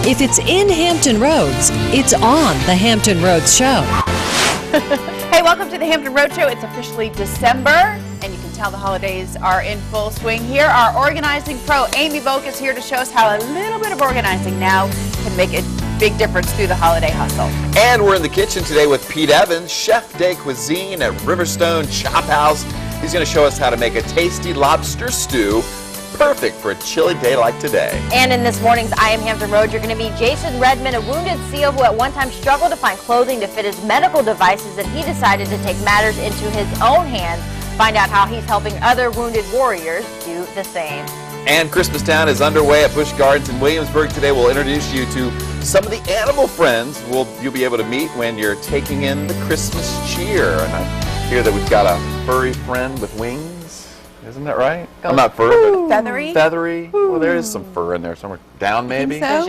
If it's in Hampton Roads, it's on the Hampton Roads Show. Hey, welcome to the Hampton Road Show. It's officially December, and you can tell the holidays are in full swing here. Our organizing pro, Amy Volk, is here to show us how a little bit of organizing now can make a big difference through the holiday hustle. And we're in the kitchen today with Pete Evans, Chef de Cuisine at Riverstone Chop House. He's going to show us how to make a tasty lobster stew, perfect for a chilly day like today. And in this morning's I Am Hampton Road, you're going to meet Jason Redmond, a wounded SEAL who at one time struggled to find clothing to fit his medical devices, and he decided to take matters into his own hands. Find out how he's helping other wounded warriors do the same. And Christmas Town is underway at Busch Gardens in Williamsburg. Today we'll introduce you to some of the animal friends you'll be able to meet when you're taking in the Christmas cheer. And I hear that we've got a furry friend with wings. Isn't that right? I'm not furry, but Feathery? feathery. Well, there is some fur in there somewhere. Down, maybe? So?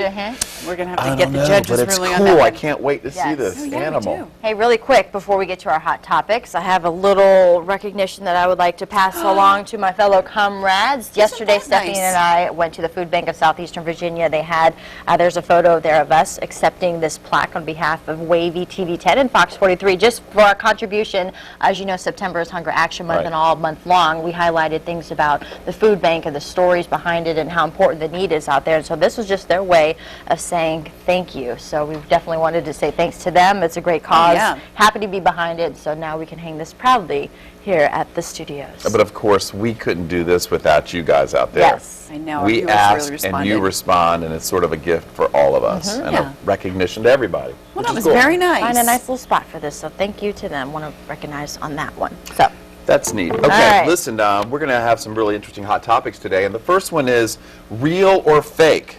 We're going to have to get the judges ruling on that cool. one. I can't wait to see this animal. Hey, really quick, before we get to our hot topics, I have a little recognition that I would like to pass along to my fellow comrades. Yesterday, Stephanie and I went to the Food Bank of Southeastern Virginia. They had, there's a photo there of us accepting this plaque on behalf of WAVY, TV10, and Fox 43, just for our contribution. As you know, September is Hunger Action Month, and all month long, we highlighted things about the food bank and the stories behind it and how important the need is out there. And so this was just their way of saying thank you. So we definitely wanted to say thanks to them. It's a great cause. Happy to be behind it. So now we can hang this proudly here at the studios. But of course, we couldn't do this without you guys out there. Yes. I know. We ask and you respond, and it's sort of a gift for all of us and a recognition to everybody. Well, that was very nice. Find a nice little spot for this. So thank you to them. Want to recognize on that one. So. That's neat. Okay, listen, we're going to have some really interesting hot topics today, and the first one is real or fake?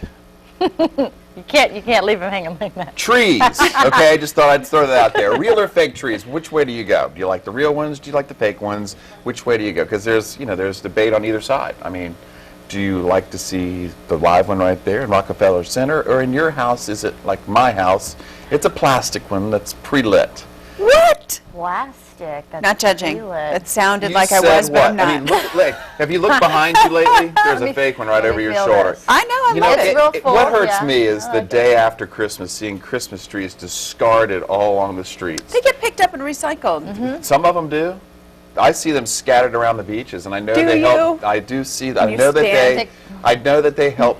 You can't leave them hanging like that. Trees. Okay, I just thought I'd throw that out there. Real or fake trees? Which way do you go? Do you like the real ones? Do you like the fake ones? Which way do you go? Because there's debate on either side. I mean, do you like to see the live one right there in Rockefeller Center, or in your house, is it like my house? It's a plastic one that's pre-lit. What? Plastic. That's not judging. That sounded like I was, but I'm not. I mean, have you looked behind you lately? There's a fake one right over your shoulder. I know. I love it. What hurts me is the day after Christmas, seeing Christmas trees discarded all along the streets. They get picked up and recycled. Some of them do. I see them scattered around the beaches, and I know they help. I do see that. I know that they help,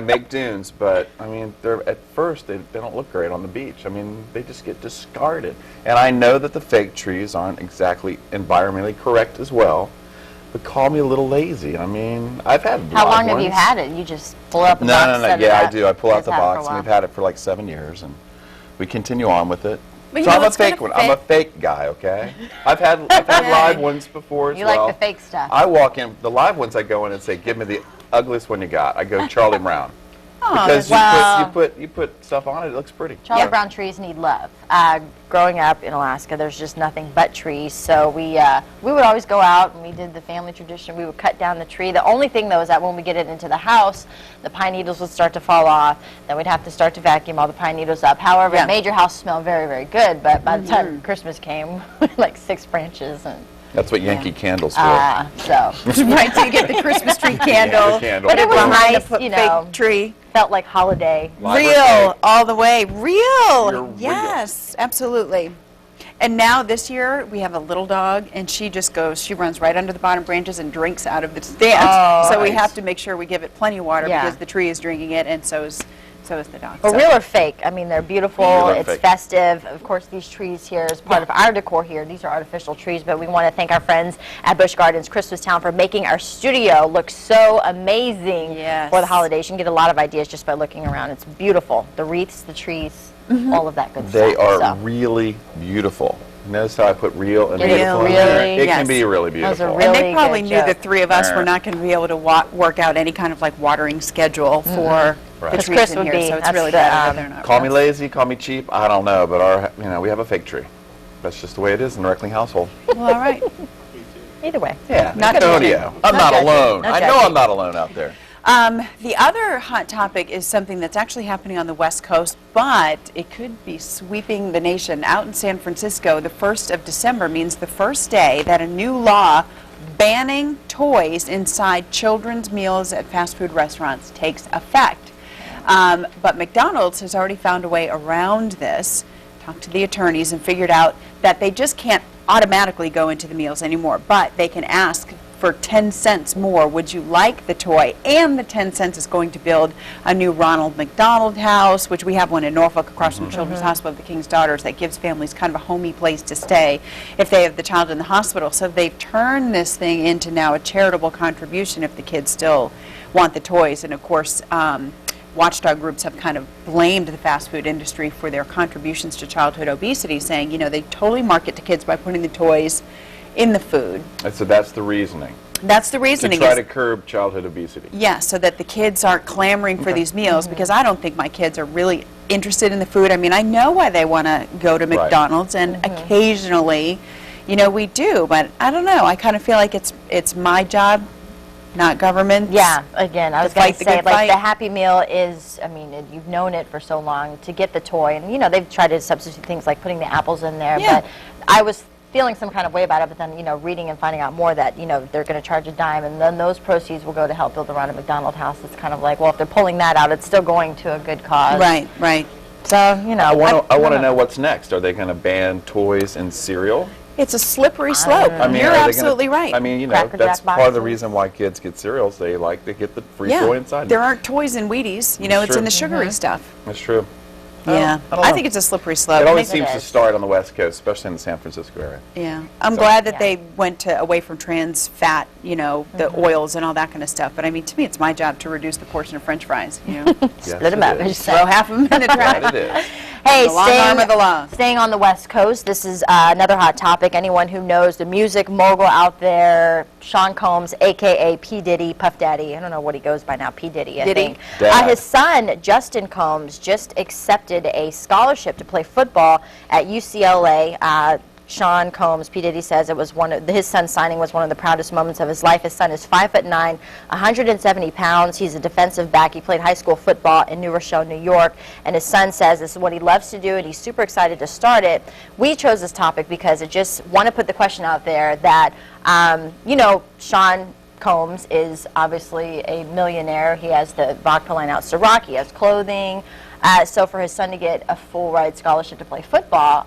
make dunes. But I mean, at first they don't look great on the beach. I mean, they just get discarded. And I know that the fake trees aren't exactly environmentally correct as well. But call me a little lazy. I mean, I've had. How long have you had it? You just pull out the box. No. Yeah, I do. I pull out the box, and we've had it for like 7 years, and we continue on with it. So I'm a fake one. I'm a fake guy, okay? I've had live ones before as well. You like the fake stuff. I walk in, the live ones I go in and say, give me the ugliest one you got. I go Charlie Brown. Because you put stuff on it, it looks pretty. Charlie Brown trees need love. Growing up in Alaska, there's just nothing but trees. So we would always go out, and we did the family tradition. We would cut down the tree. The only thing, though, is that when we get it into the house, the pine needles would start to fall off. Then we'd have to start to vacuum all the pine needles up. However, it made your house smell very, very good. But by the time Christmas came, like 6 branches. And that's what Yankee candles do. So right, so you get the Christmas tree candle. But it was nice, fake tree. Felt like holiday. Real, all the way. Real. Yes, absolutely. And now this year we have a little dog, and she runs right under the bottom branches and drinks out of the stand. So we have to make sure we give it plenty of water because the tree is drinking it, and so is the dog. But real or fake? I mean, they're beautiful. It's festive. Of course, these trees here is part of our decor here. These are artificial trees, but we want to thank our friends at Busch Gardens Christmas Town for making our studio look so amazing for the holidays. You can get a lot of ideas just by looking around. It's beautiful. The wreaths, the trees, all of that good stuff. They are really beautiful. Notice how I put real and beautiful in there? It can be really beautiful. And they probably knew the 3 of us were not going to be able to work out any kind of like watering schedule for the trees in here, so it's really bad whether or not. Call me lazy, call me cheap, I don't know, but we have a fig tree. That's just the way it is in the Reckling household. Well, all right. Either way. Yeah, Antonio. I'm not alone. I know I'm not alone out there. The other hot topic is something that's actually happening on the West Coast, but it could be sweeping the nation. Out in San Francisco, the 1st of December means the first day that a new law banning toys inside children's meals at fast food restaurants takes effect. But McDonald's has already found a way around this, talked to the attorneys, and figured out that they just can't automatically go into the meals anymore, but they can ask for 10 cents more, would you like the toy? And the 10 cents is going to build a new Ronald McDonald House, which we have one in Norfolk across from Children's Hospital of the King's Daughters, that gives families kind of a homey place to stay if they have the child in the hospital. So they've turned this thing into now a charitable contribution if the kids still want the toys. And of course, watchdog groups have kind of blamed the fast food industry for their contributions to childhood obesity, saying, you know, they totally market to kids by putting the toys in the food. And so that's the reasoning. That's the reasoning. To try to curb childhood obesity. Yeah, so that the kids aren't clamoring for these meals, because I don't think my kids are really interested in the food. I mean, I know why they want to go to McDonald's, and occasionally, you know, we do, but I don't know. I kind of feel like it's my job, not government. Yeah, again, I was going to say, like, fight. the Happy Meal is, I mean, you've known it for so long to get the toy, and, you know, they've tried to substitute things like putting the apples in there, Yeah. but I was feeling some kind of way about it, but then, you know, reading and finding out more that, you know, they're going to charge a dime, and then those proceeds will go to help build the Ronald McDonald House. It's kind of like, well, if they're pulling that out, it's still going to a good cause. Right, right. So, you know. I want to know what's next. Are they going to ban toys and cereal? It's a slippery slope. I mean, You're are they absolutely gonna, right. I mean, you know, Cracker that's Jack part of the boxes. reason why kids get cereals. They like to get the free yeah, toy inside. there aren't toys in Wheaties. You know, That's it's in true. the sugary stuff. That's true. Yeah, I don't I know. think it's a slippery slope. It always Maybe it seems to is. start on the West Coast, especially in the San Francisco area. Yeah, I'm So- glad that Yeah. they went away from trans fat, you know, the oils and all that kind of stuff. But I mean, to me, it's my job to reduce the portion of French fries. You know, Yes, Split them it up. is. as you throw said. half of them in the trash. That it is. Hey, The long arm of the law. staying on the West Coast, this is another hot topic. Anyone who knows the music mogul out there, Sean Combs, a.k.a. P. Diddy, Puff Daddy. I don't know what he goes by now, P. Diddy, I Diddy? think. Dad. His son, Justin Combs, just accepted a scholarship to play football at UCLA. Sean Combs, P. Diddy says it was his son's signing was one of the proudest moments of his life. His son is 5'9", 170 pounds. He's a defensive back. He played high school football in New Rochelle, New York, and his son says this is what he loves to do, and he's super excited to start it. We chose this topic because it just want to put the question out there that, you know, Sean Combs is obviously a millionaire. He has the vodka line out, Ciroc. He has clothing. So for his son to get a full ride scholarship to play football,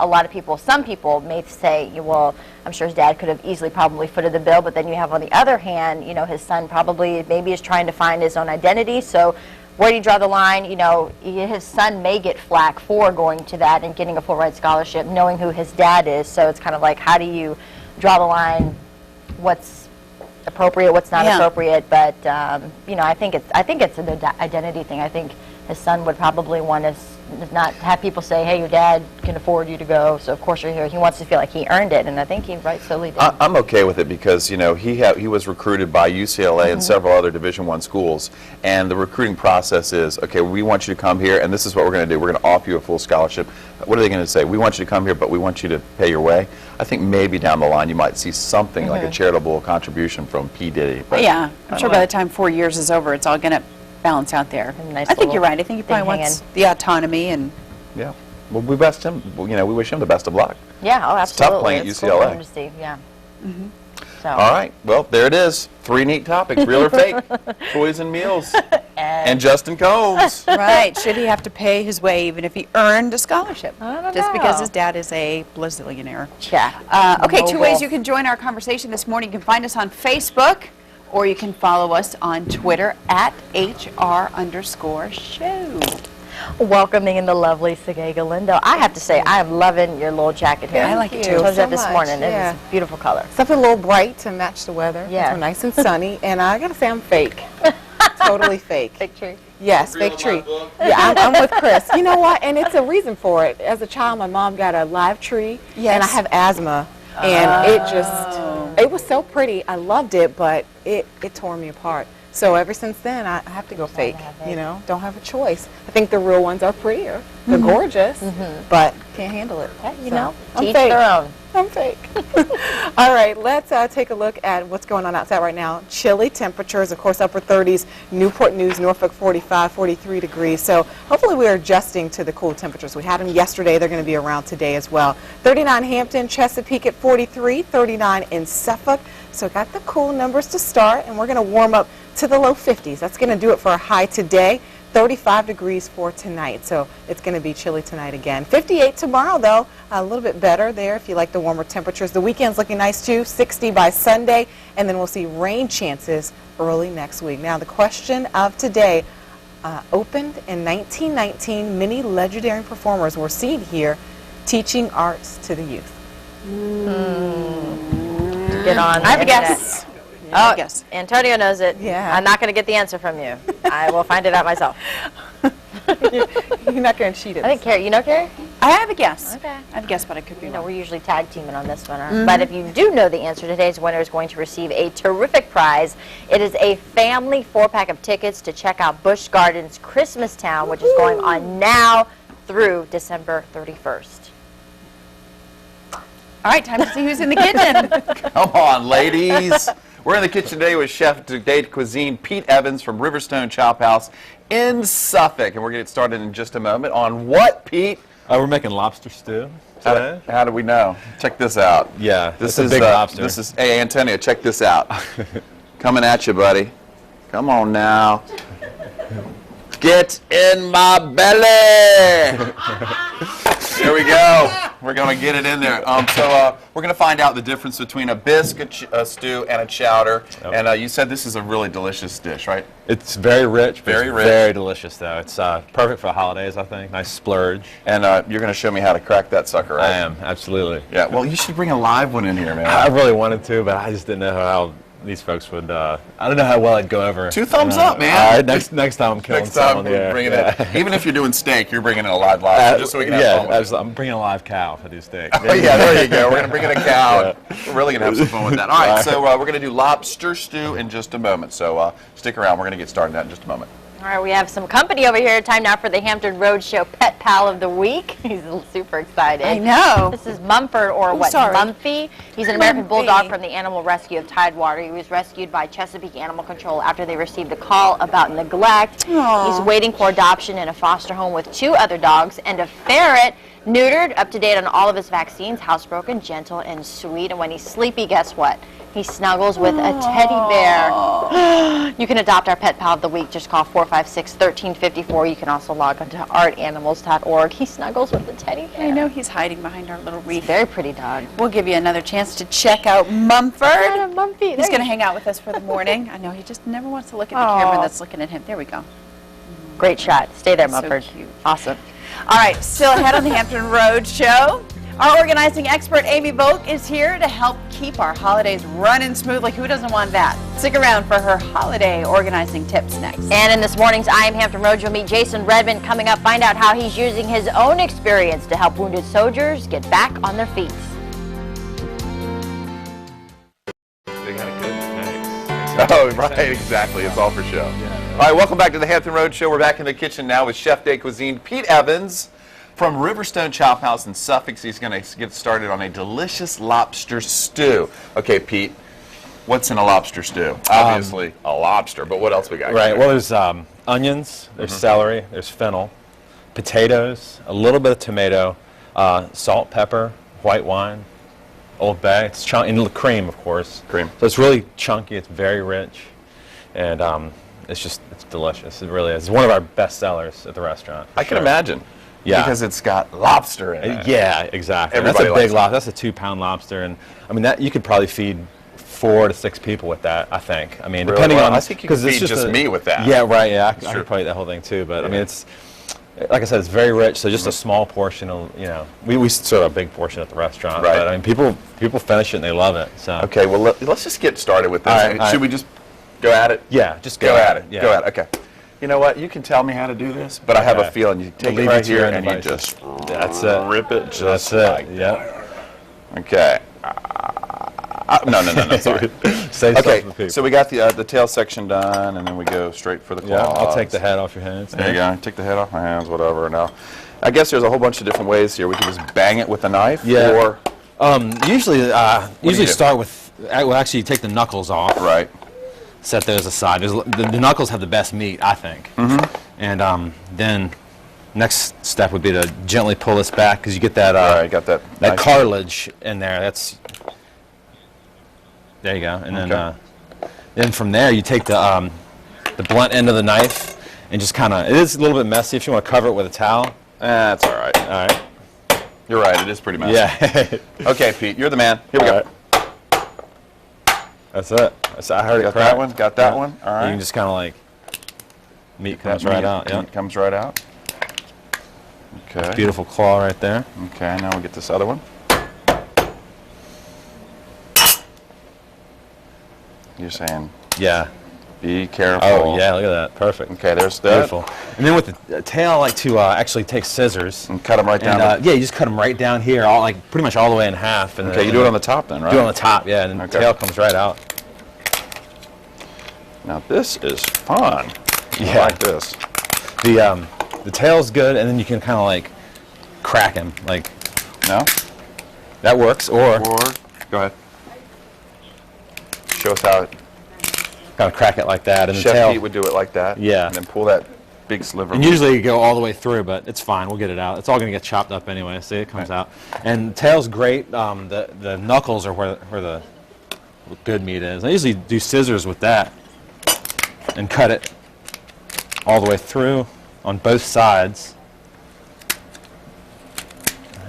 some people may say, well, I'm sure his dad could have easily probably footed the bill, but then you have on the other hand, you know, his son probably maybe is trying to find his own identity. So where do you draw the line? You know, his son may get flack for going to that and getting a full ride scholarship, knowing who his dad is. So it's kind of like, how do you draw the line? What's appropriate, what's not appropriate? But you know, I think it's an identity thing. I think his son would probably want to not have people say, hey, your dad can afford you to go, so of course you're here. He wants to feel like he earned it, and I think he rightfully did. I'm okay with it because, you know, he was recruited by UCLA and several other Division I schools, and the recruiting process is, okay, we want you to come here, and this is what we're going to do. We're going to offer you a full scholarship. What are they going to say? We want you to come here, but we want you to pay your way. I think maybe down the line you might see something like a charitable contribution from P. Diddy. But Yeah, I I'm sure don't by know. the time 4 years is over, it's all going to balance out there. A nice I think little you're right. I think he probably thing wants hanging. the autonomy and. Yeah. Well, we best him. You know, we wish him the best of luck. Yeah, oh, It's tough absolutely. playing at It's cool for UCLA. him to see, yeah. So. All right. Well, there it is. 3 neat topics: real or fake, toys and meals, and Justin Combs. Right. Should he have to pay his way even if he earned a scholarship? I don't Just because know. his dad is a bazillionaire. Yeah. Okay, two Mogul. ways you can join our conversation this morning. You can find us on Facebook, or you can follow us on Twitter at HR_show. Welcoming in the lovely Sergey Galindo. I have to say, I am loving your little jacket here. I like it Thank too. you I told you so that this much, morning. yeah. It is a beautiful color. Something a little bright to match the weather. Yeah. So nice and sunny. And I gotta say, I'm fake. Totally fake. Big tree. Yes, fake tree. Yeah, I'm with Chris. You know what? And it's a reason for it. As a child, my mom got a live tree, and I Yes. have asthma. And it was so pretty. I loved it, but it tore me apart. So ever since then, I have to go fake. You know, don't have a choice. I think the real ones are prettier. They're gorgeous, but can't handle it. Yeah, you So, know, I'm to each fake. their own. I'm fake. All right, let's take a look at what's going on outside right now. Chilly temperatures, of course, upper 30s. Newport News, Norfolk, 45, 43 degrees. So hopefully we are adjusting to the cool temperatures. We had them yesterday. They're going to be around today as well. 39 Hampton, Chesapeake at 43, 39 in Suffolk. So got the cool numbers to start, and we're going to warm up to the low 50s. That's going to do it for a high today. 35 degrees for tonight, so it's going to be chilly tonight again. 58 tomorrow, though, a little bit better there if you like the warmer temperatures. The weekend's looking nice, too, 60 by Sunday, and then we'll see rain chances early next week. Now, the question of today, opened in 1919, many legendary performers were seen here teaching arts to the youth. Get on. I have a guess. Oh, guess. Antonio knows it. Yeah. I'm not going to get the answer from you. I will find it out myself. You're not going to cheat it. I think Carrie, you know Carrie? I have a guess. Okay. I have a guess, but I could be You know, wrong. we're usually tag teaming on this one. But if you do know the answer, today's winner is going to receive a terrific prize. It is a family 4-pack of tickets to check out Busch Gardens Christmas Town, which is going on now through December 31st. All right, time to see who's in the kitchen. Come on, ladies. We're in the kitchen today with Chef de Cuisine Pete Evans from Riverstone Chop House in Suffolk. And we're going to get started in just a moment on what, Pete? We're making lobster stew today. How do we know? Check this out. Yeah, This it's is a big lobster. This is, hey, Antonio, check this out. Coming at you, buddy. Come on now. Get in my belly. There we go. We're going to get it in there. So we're going to find out the difference between a bisque, a stew, and a chowder. Yep. And you said this is a really delicious dish, right? It's very rich, but Very it's rich. very delicious, though. It's perfect for holidays, I think. Nice splurge. And you're going to show me how to crack that sucker, right? I am, absolutely. Yeah, well, you should bring a live one in here, man. I really wanted to, but I just didn't know how these folks would. I don't know how well I'd go over. 2 thumbs up, man. All right, next time I'm killing Next time, someone on the air. we're bringing Yeah. it. Even if you're doing steak, you're bringing in a live lobster, just so we can have fun with it. I'm bringing a live cow if I do steak. Oh, yeah, there you go. We're going to bring in a cow. We're really going to have some fun with that. All right, so we're going to do lobster stew in just a moment. So stick around. We're going to get started on that in just a moment. All right, we have some company over here. Time now for the Hampton Roadshow Pet Pal of the Week. He's super excited. I know. This is Mumford, or what, sorry. Mumphy. He's an American Mumphy. Bulldog from the Animal Rescue of Tidewater. He was rescued by Chesapeake Animal Control after they received a call about neglect. Aw. He's waiting for adoption in a foster home with 2 other dogs and a ferret. Neutered, up to date on all of his vaccines, housebroken, gentle, and sweet. And when he's sleepy, guess what? He snuggles with a teddy bear. You can adopt our Pet Pal of the Week. Just call 456-1354. You can also log on to artanimals.org. He snuggles with the teddy bear. I know he's hiding behind our little wreath. Very pretty dog. We'll give you another chance to check out Mumford. Mumpy. He's going to hang out with us for the morning. I know he just never wants to look at the camera that's looking at him. There we go. Great shot. Stay there, So Mumford. cute. Awesome. All right, still ahead on the Hampton Road Show. Our organizing expert, Amy Volk, is here to help keep our holidays running smoothly. Who doesn't want that? Stick around for her holiday organizing tips next. And in this morning's I Am Hampton Road, you'll meet Jason Redmond. Coming up, find out how he's using his own experience to help wounded soldiers get back on their feet. Oh, right, exactly. It's all for show. All right, welcome back to the Hampton Road Show. We're back in the kitchen now with Chef de Cuisine Pete Evans from Riverstone Chop House in Suffolk. He's going to get started on a delicious lobster stew. Okay, Pete, what's in a lobster stew? Obviously, a lobster, but what else we got? Right. Well, there's onions, there's celery, there's fennel, potatoes, a little bit of tomato, salt, pepper, white wine, Old Bay. It's and cream, of course. Cream. So it's really chunky. It's very rich, and it's delicious. It really is. It's one of our best sellers at the restaurant. I can Sure. imagine. Yeah. Because it's got lobster in it. Yeah, exactly. Everybody That's a likes big it. lobster. That's a 2-pound lobster, and I mean that you could probably feed 4 to 6 people with that. I think. I mean, Really? depending Well, on. I think you could 'cause it's feed just me with that. Yeah, right. Yeah, I true. could probably eat that whole thing too. But I Yeah. mean, it's like I said, it's very rich. So just a small portion of we serve a big portion at the restaurant. Right. But I mean, people finish it and they love it. So Okay, well, let's just get started with this. All right, all Should right. we just go at it? yeah, just Go at it. Yeah. Go at it. Okay. You know what? You can tell me how to do this, but I have a Okay. feeling you take it Leave right it to your here own and you devices. just That's it. rip it just That's it. like Yep. Okay. No, sorry. Say Okay, something to people. so we got the tail section done, and then we go straight for the claws. Yeah, I'll take the head off your hands. There you go. Take the head off my hands, whatever. Now, I guess there's a whole bunch of different ways here. We can just bang it with a knife, Yeah. or Usually do? start with. Well, actually, you take the knuckles off. right. Set those aside. The knuckles have the best meat, I think. Mm-hmm. And then next step would be to gently pull this back because you get that All right, got that. that knife. cartilage in there. There you go. And Okay. then from there you take the blunt end of the knife and just kind of, it is a little bit messy if you want to cover it with a towel. That's all right. All right. You're right, it is pretty messy. Yeah. Okay, Pete, you're the man. Here we go. That's it. I heard it Got crack. that one? Got that one? All right. You can just kind of like, meat comes That right meat- out. Yeah. meat comes right out. Okay. Beautiful claw right there. Okay, now we'll get this other one. You're saying, Yeah. be careful. Oh, yeah, look at that. Perfect. Okay, there's that. Beautiful. And then with the tail, I like to actually take scissors. And cut them right down. And, yeah, you just cut them right down here, all like pretty much all the way in half. And Okay, you do it on the top then, right? Do it on the top, yeah, and then Okay. the tail comes right out. Now this is fun. I Yeah. like this. The tail's good, and then you can kind of like crack him, like No? that works. Or Go ahead. Show us how kind of crack it like that, and the Chef tail. Pete would do it like that. Yeah. And then pull that big sliver. And usually you go all the way through, but it's fine. We'll get it out. It's all going to get chopped up anyway. See, it comes out. And the tail's great. The knuckles are where the good meat is. I usually do scissors with that and cut it all the way through on both sides.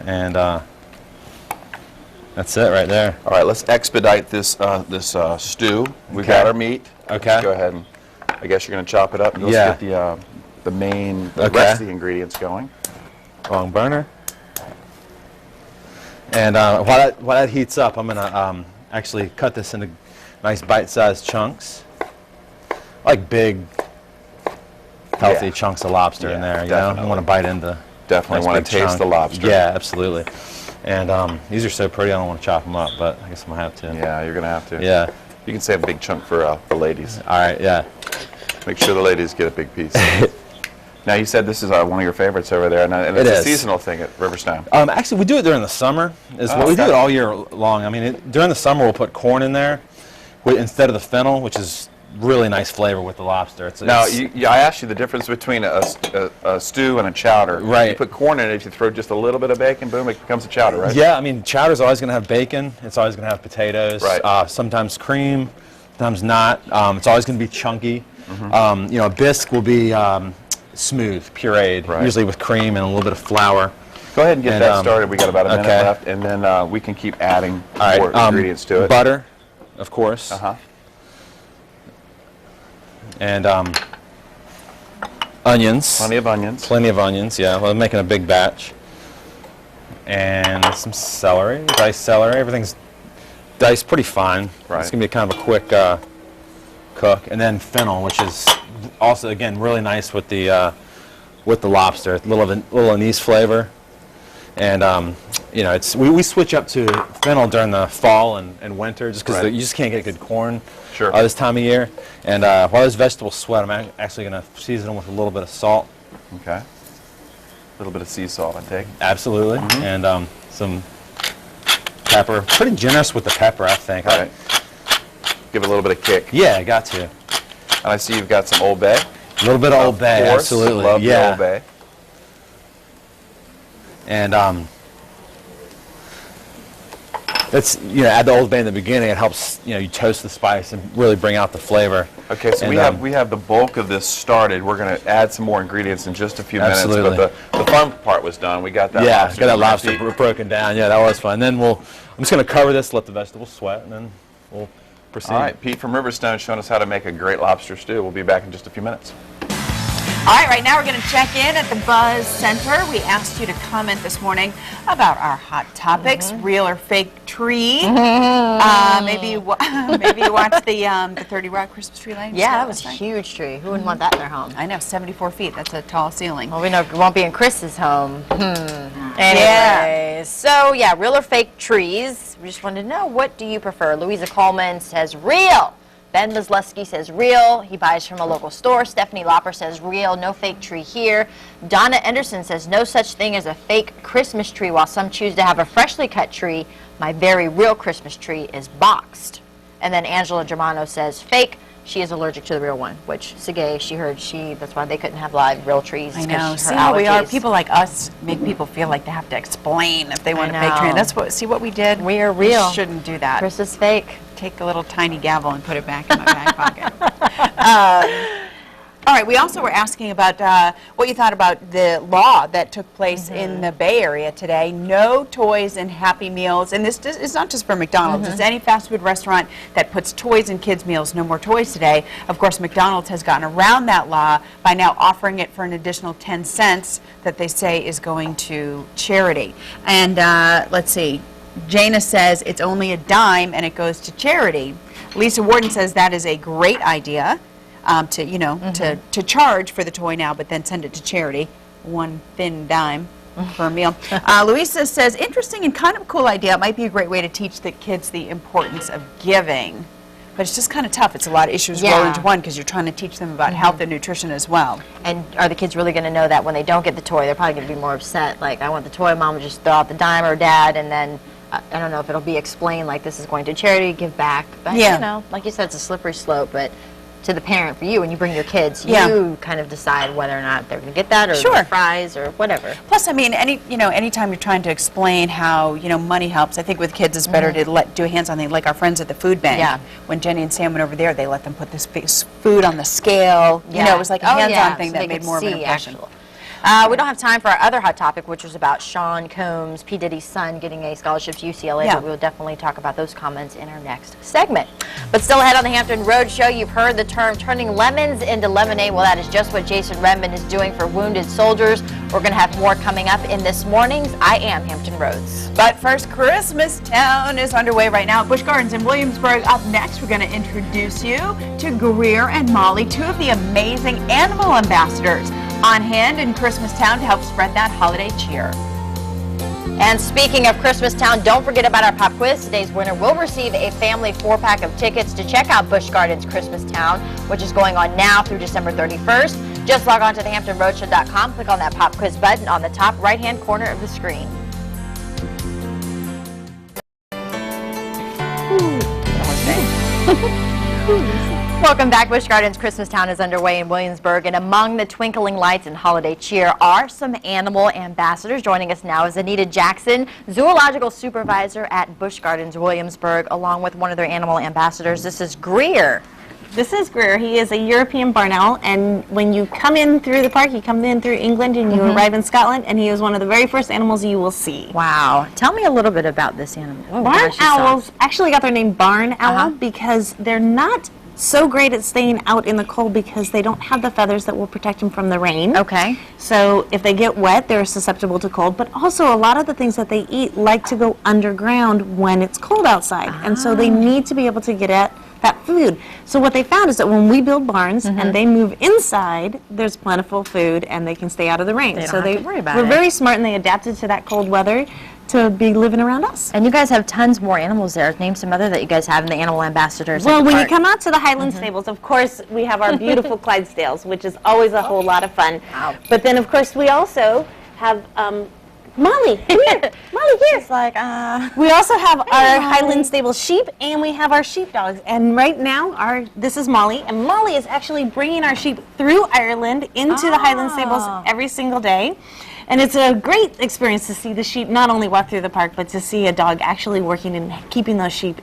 And that's it right there. All right, let's expedite this stew. We've got our meat. Okay. Go ahead and I guess you're going to chop it up. Let's Yeah. get the main, the Okay. rest of the ingredients going. Long burner. And while that heats up, I'm going to actually cut this into nice bite-sized chunks. I like big, healthy Yeah. chunks of lobster in Yeah, there. You know, definitely. I want to bite into. Definitely nice want big to taste chunk. the lobster. Yeah, absolutely. And these are so pretty, I don't want to chop them up, but I guess I'm going to have to. Yeah, you're going to have to. Yeah. You can save a big chunk for the ladies. All right, yeah. Make sure the ladies get a big piece. Now, you said this is one of your favorites over there, and it's It a is. seasonal thing at Riverstone. Actually, we do it during the summer. We do okay. it all year long. I mean, during the summer, we'll put corn in there instead of the fennel, which is really nice flavor with the lobster. Now, I asked you the difference between a stew and a chowder. Right. You put corn in it, if you throw just a little bit of bacon, boom, it becomes a chowder, right? Yeah, I mean, chowder's always going to have bacon. It's always going to have potatoes. Right. Sometimes cream, sometimes not. It's always going to be chunky. You know, a bisque will be smooth, pureed, Right. usually with cream and a little bit of flour. Go ahead and get And, that started. We got about a minute okay. left, and then we can keep adding All right. more ingredients to it. Butter, of course. Uh-huh. And onions. Plenty of onions. Plenty of onions, yeah. Well, I'm making a big batch. And some celery, diced celery. Everything's diced pretty fine. Right. It's going to be kind of a quick cook. And then fennel, which is also, again, really nice with the lobster. A little anise flavor. And, you know, we switch up to fennel during the fall and winter just because Right. you just can't get good corn Sure. this time of year. And while those vegetables sweat, I'm actually going to season them with a little bit of salt. Okay. A little bit of sea salt, I take. Absolutely. And some pepper. Pretty generous with the pepper, I think. All right. Give it a little bit of kick. Yeah, I got to. And I see you've got some Old Bay. A little bit of Old Bay, course. absolutely. Love the yeah. Old Bay. And it's, you know, add the Old Bay in the beginning. It helps, you know, you toast the spice and really bring out the flavor. Okay, so And, we have the bulk of this started. We're going to add some more ingredients in just a few Absolutely. minutes. But the fun part was done. We got that Yeah, lobster. got that in lobster there. broken down. Yeah, that was fun. Then I'm just going to cover this, let the vegetables sweat, and then we'll proceed. All right, Pete from Riverstone showing us how to make a great lobster stew. We'll be back in just a few minutes. All right, right now we're going to check in at the Buzz Center. We asked you to comment this morning about our hot topics, real or fake tree. Maybe you watched the 30 Rock Christmas tree lighting. Yeah, show that was last a night? huge tree. Who wouldn't want that in their home? I know, 74 feet. That's a tall ceiling. Well, we know it won't be in Chris's home. Anyways, so yeah, real or fake trees. We just wanted to know, what do you prefer? Louisa Coleman says real. Ben Mazleski says real. He buys from a local store. Stephanie Lopper says real. No fake tree here. Donna Anderson says no such thing as a fake Christmas tree. While some choose to have a freshly cut tree, my very real Christmas tree is boxed. And then Angela Germano says fake. She is allergic to the real one, which Sige, that's why they couldn't have live real trees. I know. 'cause See her how we are? allergies. People like us make people feel like they have to explain if they want a fake know. tree. That's what we did. We are real. We shouldn't do that. Chris is fake. Take a little tiny gavel and put it back in my back pocket. All right, we also were asking about what you thought about the law that took place in the Bay Area today. No toys in Happy Meals. And this is not just for McDonald's. It's any fast food restaurant that puts toys in kids' meals. No more toys today. Of course, McDonald's has gotten around that law by now offering it for an additional 10 cents that they say is going to charity. And let's see. Jana says it's only a dime and it goes to charity. Lisa Warden says that is a great idea. To charge for the toy now, but then send it to charity, one thin dime per meal. Louisa says, interesting and kind of a cool idea. It might be a great way to teach the kids the importance of giving. But it's just kind of tough. It's a lot of issues roll into one because you're trying to teach them about health and nutrition as well. And are the kids really going to know that when they don't get the toy? They're probably going to be more upset. Like, I want the toy, Mom would just throw out the dime, or Dad, and then I don't know if it'll be explained like this is going to charity, give back. But, you know, like you said, it's a slippery slope. But to the parent, for you, when you bring your kids, you kind of decide whether or not they're going to get that, or the fries, or whatever. Plus, I mean, anytime you're trying to explain how, money helps, I think with kids it's better to do a hands-on thing, like our friends at the food bank. Yeah. When Jenny and Sam went over there, they let them put this food on the scale. It was like a hands-on thing that made more of an impression. We don't have time for our other hot topic, which was about Sean Combs, P. Diddy's son, getting a scholarship to UCLA, but we'll definitely talk about those comments in our next segment. But still ahead on the Hampton Road Show, you've heard the term turning lemons into lemonade. Well, that is just what Jason Redmond is doing for wounded soldiers. We're going to have more coming up in this morning's I Am Hampton Roads. But first, Christmas Town is underway right now at Busch Gardens in Williamsburg. Up next, we're going to introduce you to Greer and Molly, two of the amazing animal ambassadors on hand in Christmas Town to help spread that holiday cheer. And speaking of Christmas Town, don't forget about our pop quiz. Today's winner will receive a family 4-pack of tickets to check out Busch Gardens Christmas Town, which is going on now through December 31st. Just log on to thehamptonroadshow.com, click on that pop quiz button on the top right-hand corner of the screen. Welcome back. Busch Gardens Christmas Town is underway in Williamsburg, and among the twinkling lights and holiday cheer are some animal ambassadors. Joining us now is Anita Jackson, zoological supervisor at Busch Gardens Williamsburg, along with one of their animal ambassadors. This is Greer. This is Greer. He is a European barn owl, and when you come in through the park, you come in through England and you arrive in Scotland, and he is one of the very first animals you will see. Wow. Tell me a little bit about this animal. Oh, barn owls actually got their name barn owl because they're not so great at staying out in the cold because they don't have the feathers that will protect them from the rain. Okay. So if they get wet, they're susceptible to cold, but also a lot of the things that they eat like to go underground when it's cold outside. And so they need to be able to get at that food. So what they found is that when we build barns and they move inside, there's plentiful food and they can stay out of the rain. They so don't have to worry about we're it. very smart, and they adapted to that cold weather to be living around us. And you guys have tons more animals there. Name some other that you guys have in the animal ambassadors. Well, when you come out to the Highland Stables, of course, we have our beautiful Clydesdales, which is always a whole lot of fun. Wow. But then, of course, we also have Molly, come here. Molly, here. It's like, We also have our Highland Stable sheep, and we have our sheepdogs. And right now, this is Molly, and Molly is actually bringing our sheep through Ireland into the Highland Stables every single day. And it's a great experience to see the sheep not only walk through the park, but to see a dog actually working and keeping those sheep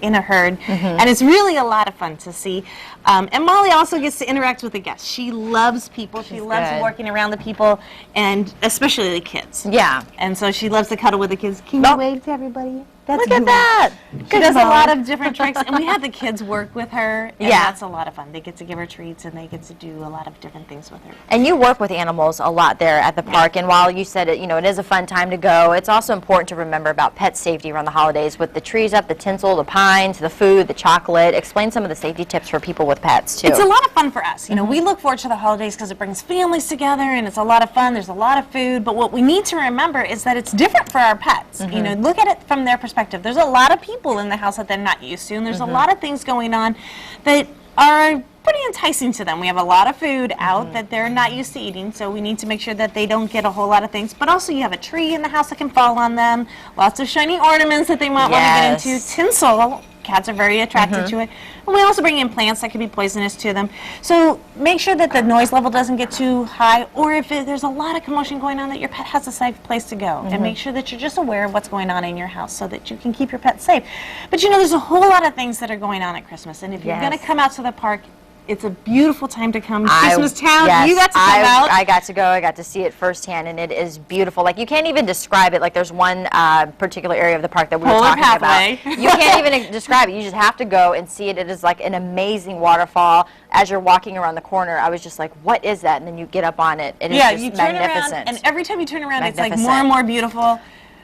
in a herd. And it's really a lot of fun to see. And Molly also gets to interact with the guests. She loves people. She loves working around the people, and especially the kids. yeah. And so she loves to cuddle with the kids. Can you wave to everybody? Look at that. She does a lot of different tricks, and we have the kids work with her, and Yeah. that's a lot of fun. They get to give her treats, and they get to do a lot of different things with her. And you work with animals a lot there at the park, and while you said it, it is a fun time to go, it's also important to remember about pet safety around the holidays with the trees up, the tinsel, the pines, the food, the chocolate. Explain some of the safety tips for people with pets, too. It's a lot of fun for us. We look forward to the holidays because it brings families together, and it's a lot of fun. There's a lot of food, but what we need to remember is that it's different for our pets. Look at it from their perspective. There's a lot of people in the house that they're not used to, and there's a lot of things going on that are pretty enticing to them. We have a lot of food out that they're not used to eating, so we need to make sure that they don't get a whole lot of things. But also you have a tree in the house that can fall on them, lots of shiny ornaments that they might want to get into, tinsel. Cats are very attracted to it. And we also bring in plants that could be poisonous to them. So make sure that the noise level doesn't get too high, or if there's a lot of commotion going on, that your pet has a safe place to go. And make sure that you're just aware of what's going on in your house so that you can keep your pet safe. But there's a whole lot of things that are going on at Christmas. And if you're going to come out to the park, It's a beautiful time to come. Christmas Town, yes, you got to come out. I got to go. I got to see it firsthand, and it is beautiful. Like, you can't even describe it. Like, there's one particular area of the park that we were talking about. You can't even describe it. You just have to go and see it. It is like an amazing waterfall. As you're walking around the corner, I was just like, what is that? And then you get up on it. It is just you turn magnificent. around, and every time you turn around, it's like more and more beautiful.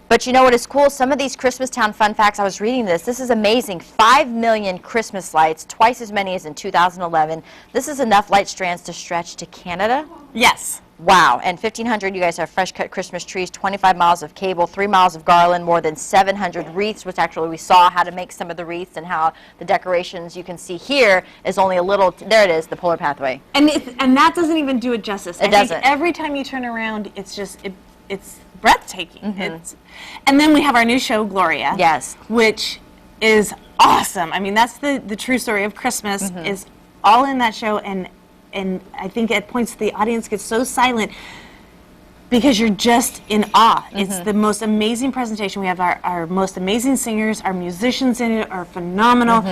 But you know what is cool? Some of these Christmastown fun facts, I was reading this. This is amazing. 5 million Christmas lights, twice as many as in 2011. This is enough light strands to stretch to Canada? Yes. Wow. And 1,500, you guys have fresh-cut Christmas trees, 25 miles of cable, 3 miles of garland, more than 700 wreaths, which actually we saw how to make some of the wreaths and how the decorations you can see here is only a little, there it is, the polar pathway. And that doesn't even do it justice. It doesn't. Think every time you turn around, it's just, it's breathtaking. And then we have our new show, Gloria. Yes. Which is awesome. I mean, that's the true story of Christmas, is all in that show, and I think at points the audience gets so silent because you're just in awe. It's the most amazing presentation. We have our most amazing singers, our musicians in it are phenomenal,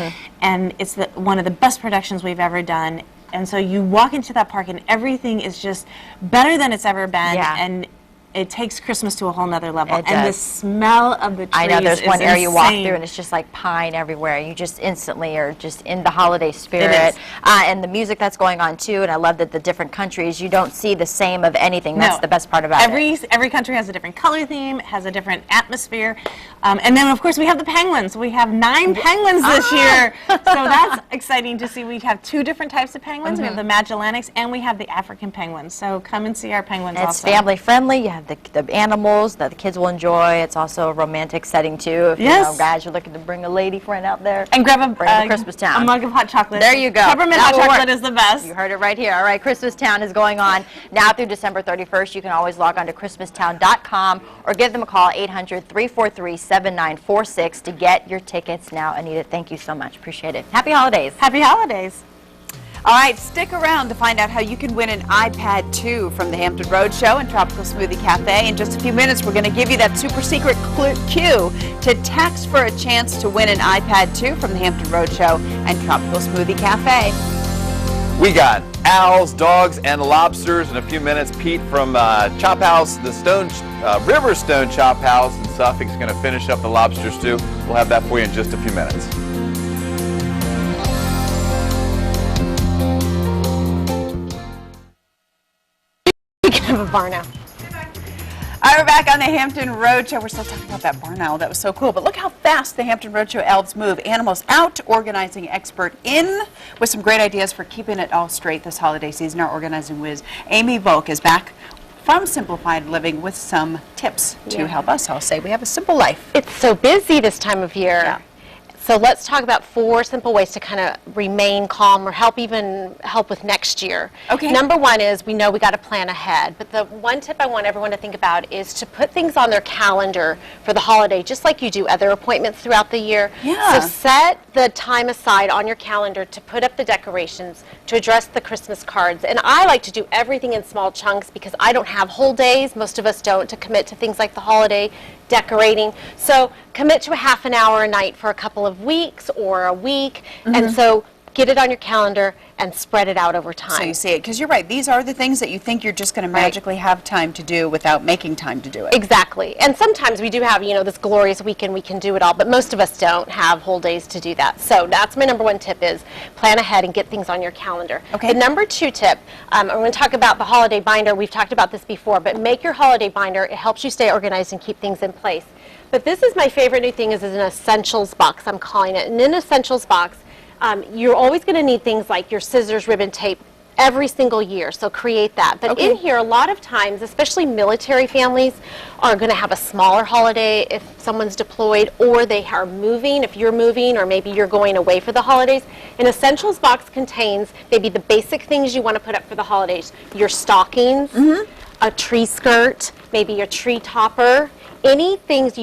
and it's one of the best productions we've ever done. And so you walk into that park and everything is just better than it's ever been. Yeah. And it takes Christmas to a whole nother level. It and does. the smell of the trees I know, there's one is area you walk insane. through and it's just like pine everywhere. You just instantly are just in the holiday spirit. It is. And the music that's going on too, and I love that the different countries, you don't see the same of anything. That's the best part about it. Every country has a different color theme, has a different atmosphere. And then of course we have the penguins. We have 9 penguins this year. So that's exciting to see. We have 2 different types of penguins. We have the Magellanics and we have the African penguins. So come and see our penguins It's also. family friendly. You have the animals that the kids will enjoy. It's also a romantic setting too. If you know, guys, you're looking to bring a lady friend out there. And grab a Christmastown. a mug of hot chocolate. There you go. Peppermint hot chocolate is the best. You heard it right here. All right, Christmastown is going on now through December 31st. You can always log on to christmastown.com or give them a call, 800-343-7946 to get your tickets now. Anita, thank you so much. Appreciate it. Happy holidays. Happy holidays. All right, stick around to find out how you can win an iPad 2 from the Hampton Roadshow and Tropical Smoothie Cafe. In just a few minutes, we're going to give you that super secret cue to text for a chance to win an iPad 2 from the Hampton Roadshow and Tropical Smoothie Cafe. We got owls, dogs, and lobsters in a few minutes. Pete from Chop House, the River Stone Chop House in Suffolk is going to finish up the lobster stew. We'll have that for you in just a few minutes. Of a barn owl. All right, we're back on the Hampton Roadshow. We're still talking about that barn owl. That was so cool. But look how fast the Hampton Roadshow elves move. Animals out, organizing expert in, with some great ideas for keeping it all straight this holiday season. Our organizing whiz, Amy Volk, is back from Simplified Living with some tips to help us all say we have a simple life. It's so busy this time of year. Yeah. So let's talk about 4 simple ways to kind of remain calm or help with next year. Okay. Number 1 is we know we got to plan ahead. But the one tip I want everyone to think about is to put things on their calendar for the holiday, just like you do other appointments throughout the year. Yeah. So set the time aside on your calendar to put up the decorations, to address the Christmas cards. And I like to do everything in small chunks because I don't have whole days. Most of us don't, to commit to things like the holiday decorating. So commit to a half an hour a night for a couple of weeks or a week. And so get it on your calendar and spread it out over time. So you see it, because you're right, these are the things that you think you're just going to magically have time to do without making time to do it. Exactly. And sometimes we do have, this glorious weekend we can do it all, but most of us don't have whole days to do that. So that's my number 1 tip, is plan ahead and get things on your calendar. Okay. The number 2 tip, I'm going to talk about the holiday binder. We've talked about this before, but make your holiday binder. It helps you stay organized and keep things in place. But this is my favorite new thing, is an essentials box, I'm calling it. And in an essentials box, you're always going to need things like your scissors, ribbon, tape, every single year, so create that. But in here, a lot of times, especially military families, are going to have a smaller holiday if someone's deployed, or they are moving, if you're moving, or maybe you're going away for the holidays. An essentials box contains maybe the basic things you want to put up for the holidays. Your stockings, a tree skirt, maybe a tree topper, any things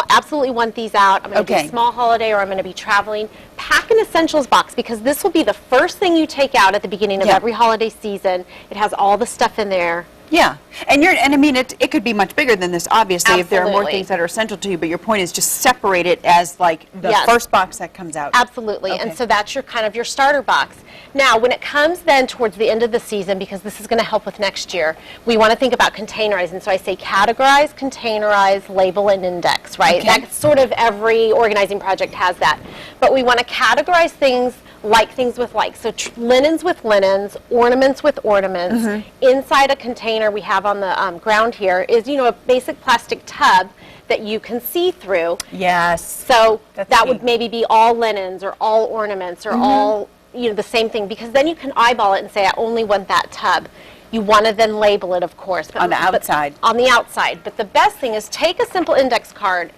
absolutely want these out. I'm going to do a small holiday, or I'm going to be traveling. Pack an essentials box, because this will be the first thing you take out at the beginning of every holiday season. It has all the stuff in there Yeah, and I mean, it could be much bigger than this, obviously, if there are more Absolutely. things that are essential to you, but your point is just separate it as like the Yes. first box that comes out. Absolutely, and so that's your kind of your starter box. Now, when it comes then towards the end of the season, because this is going to help with next year, we want to think about categorize, and so I say categorize, containerize, label, and index, right? Okay. That's sort of every organizing project has that. But we want to categorize things like things with like. So linens with linens, ornaments with ornaments. Inside a container we have on the ground here is, you know, a basic plastic tub that you can see through. Yes. So That's that key. would maybe be all linens or all ornaments or all, you know, the same thing, because then you can eyeball it and say, I only want that tub. You want to then label it, of course. But, On the outside. On the outside. But the best thing is take a simple index card,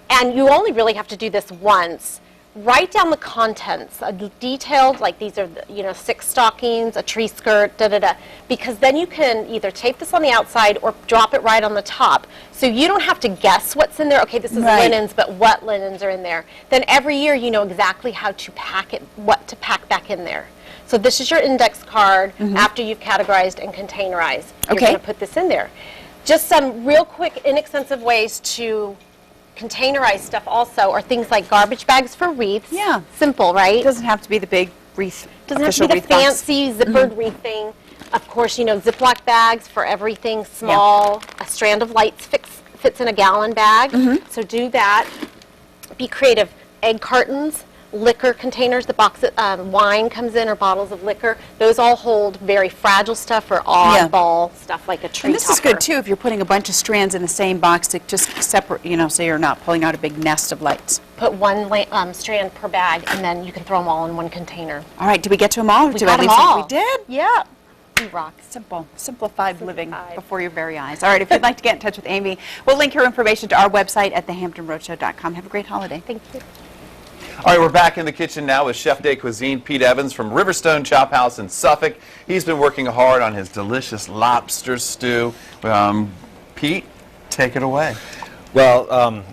and you only really have to do this once. Write down the contents, detailed, like these are, you know, 6 stockings, a tree skirt, da-da-da, because then you can either tape this on the outside or drop it right on the top. So you don't have to guess what's in there. Okay, this is Right. linens, but what linens are in there? Then every year you know exactly how to pack it, what to pack back in there. So this is your index card after you've categorized and containerized. You're Okay. going to put this in there. Just some real quick, inexpensive ways to containerized stuff also are things like garbage bags for wreaths. Yeah. Simple, right? It doesn't have to be the big wreath. Doesn't have to official be the wreath box. fancy zippered wreath thing. Of course, you know, Ziploc bags for everything small. A strand of lights fits in a gallon bag. So do that. Be creative. Egg cartons, liquor containers, the box that wine comes in, or bottles of liquor. Those all hold very fragile stuff or oddball stuff like a tree And this is topper. good too if you're putting a bunch of strands in the same box to just separate, you know, so you're not pulling out a big nest of lights. Put one strand per bag, and then you can throw them all in one container. All right, did we get to them all? We got them all. We did? Yeah. We rock. Simple, simplified living before your very eyes. All right, if you'd like to get in touch with Amy, we'll link her information to our website at thehamptonroadshow.com. Have a great holiday. Thank you. All right, we're back in the kitchen now with Chef de Cuisine Pete Evans from Riverstone Chop House in Suffolk. He's been working hard on his delicious lobster stew. Pete, take it away. Well,